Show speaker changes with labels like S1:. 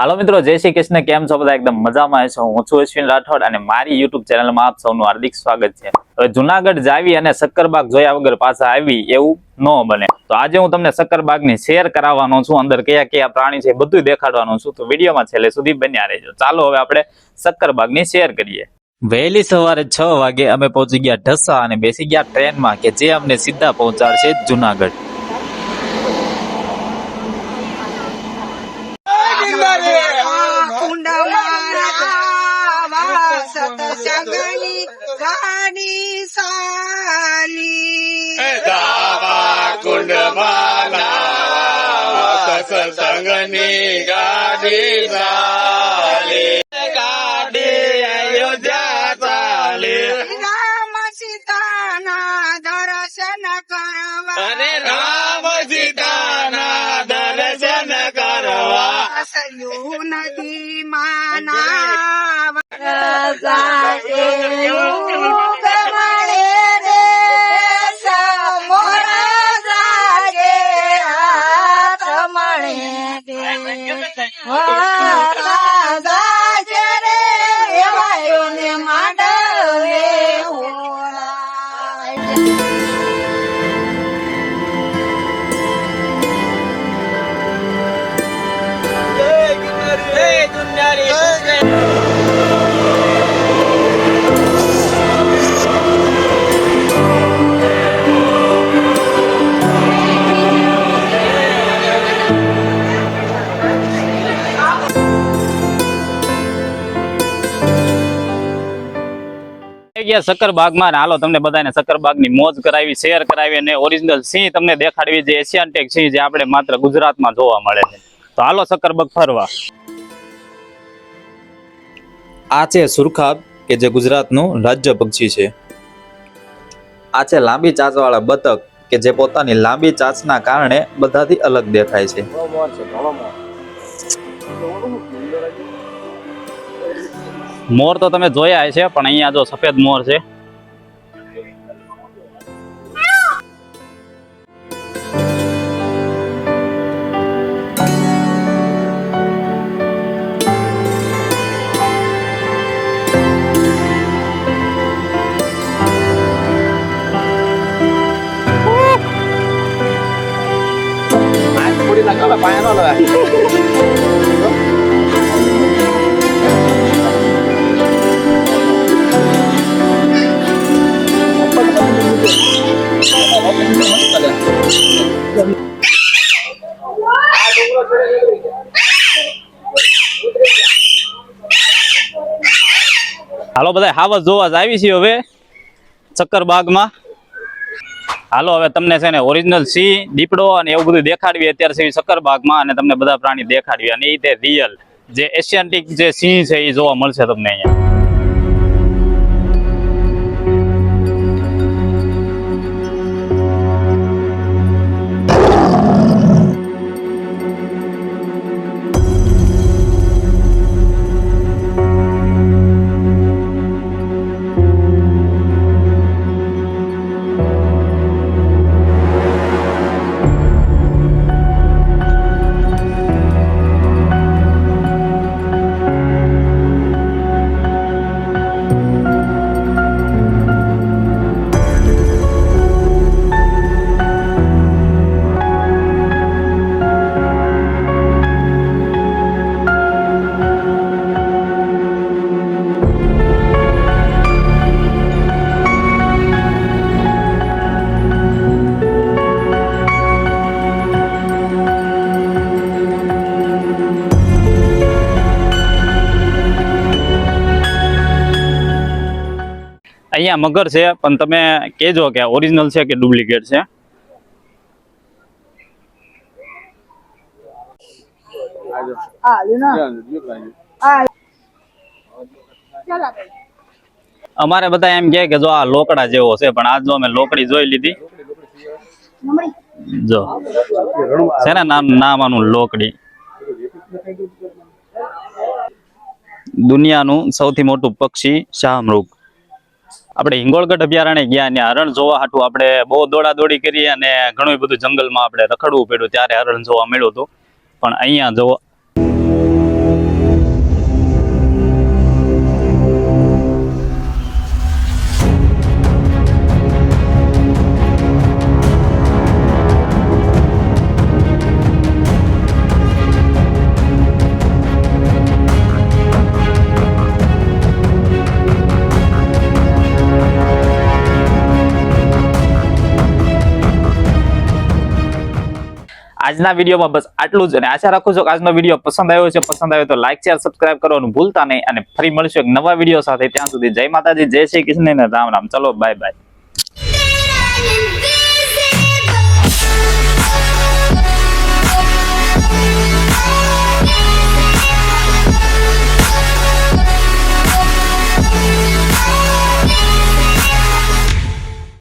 S1: હાલો મિત્રો, જય શ્રી કૃષ્ણ. કેમ છો બધા? એકદમ મજામાં છો. હું છું અશ્વિન રાઠોડ અને મારી યુટ્યુબ ચેનલમાં આપ સૌનું હાર્દિક સ્વાગત છે. હવે જુનાગઢ જાવી અને શક્કરબાગ જોયા વગર પાછા આવી એવું ન બને. તો આજે હું તમને શક્કરબાગની શેર કરાવવાનો છું. અંદર કયા કયા પ્રાણી છે બધું દેખાડવાનું છું. તો વિડીયોમાં છેલ્લે સુધી બન્યા રહેજો. ચાલો હવે આપણે શક્કરબાગની શેર કરીએ. વહેલી સવારે 6 વાગે અમે પહોંચી ગયા ઢસા અને બેસી ગયા ટ્રેનમાં કે જે અમને સીધા પહોંચાડશે જુનાગઢ.
S2: સત્સંગની ગાડી ચાલી ગાડી અયોધ્યા ચાલી
S3: રામ સીતાના દર્શન કરવા
S2: અરે રામ સીતાના દર્શન કરવા
S3: સરયુ નદીમાં નાવા
S1: શક્કરબાગમાં. હાલો તમને બધાને શક્કરબાગની મોજ કરાવી, શેર કરાવી અને ઓરિજિનલ સિંહ તમને દેખાડવી, જે એશિયાન્ટિક સિંહ જે આપણે માત્ર ગુજરાતમાં જોવા મળે છે. તો હાલો શક્કરબાગ ફરવા. આ છે સુરખાબ કે જે ગુજરાતનું રાજ્ય પક્ષી છે. આ છે લાંબી ચાંચવાળા બતક કે જે પોતાની લાંબી ચાંચના કારણે બધાથી અલગ દેખાય છે. મોર તો તમે જોયા છે, પણ અહીંયા જો સફેદ મોર છે. હાલો બધા હાવસ જોવા જ આવી છીએ હવે શક્કરબાગમાં. હાલો હવે તમને છે ને ઓરિજિનલ સિંહ, દીપડો અને એવું બધું દેખાડવી અત્યારે છે શક્કરબાગમાં, અને તમને બધા પ્રાણી દેખાડવી, અને એ તે રિયલ જે એશિયાન્ટિક જે સિંહ છે એ જોવા મળશે તમને અહીંયા. અહીંયા મગર છે, પણ તમે કહેજો કે ઓરિજિનલ છે કે ડુપ્લિકેટ છે. અમારે બધા એમ કે જો આ લોકડા જેવો છે, પણ આજ જો અમે લોકડી જોઈ લીધી. જો છે ને નામ આનું લોકડી. દુનિયાનું સૌથી મોટું પક્ષી શાહમૃગ. આપણે હિંગોળગઢ અભયારણ્ય ગયા અને હરણ જોવા હાટું આપણે બહુ દોડાદોડી કરી અને ઘણું બધું જંગલમાં આપણે રખડવું પડ્યું, ત્યારે હરણ જોવા મળ્યું હતું. પણ અહીંયા જોવા આજના વિડીયોમાં બસ આટલું જ, અને આશા રાખું છું કે આજનો વિડીયો પસંદ આવ્યો છે. પસંદ આવ્યો તો લાઈક શેર સબસ્ક્રાઇબ કરવાનું ભૂલતા નહીં, અને ફરી મળશું એક નવા વિડીયો સાથે. ત્યાં સુધી જય માતાજી, જય શ્રી કૃષ્ણ ને રામ રામ. ચલો બાય બાય.
S4: Invisible.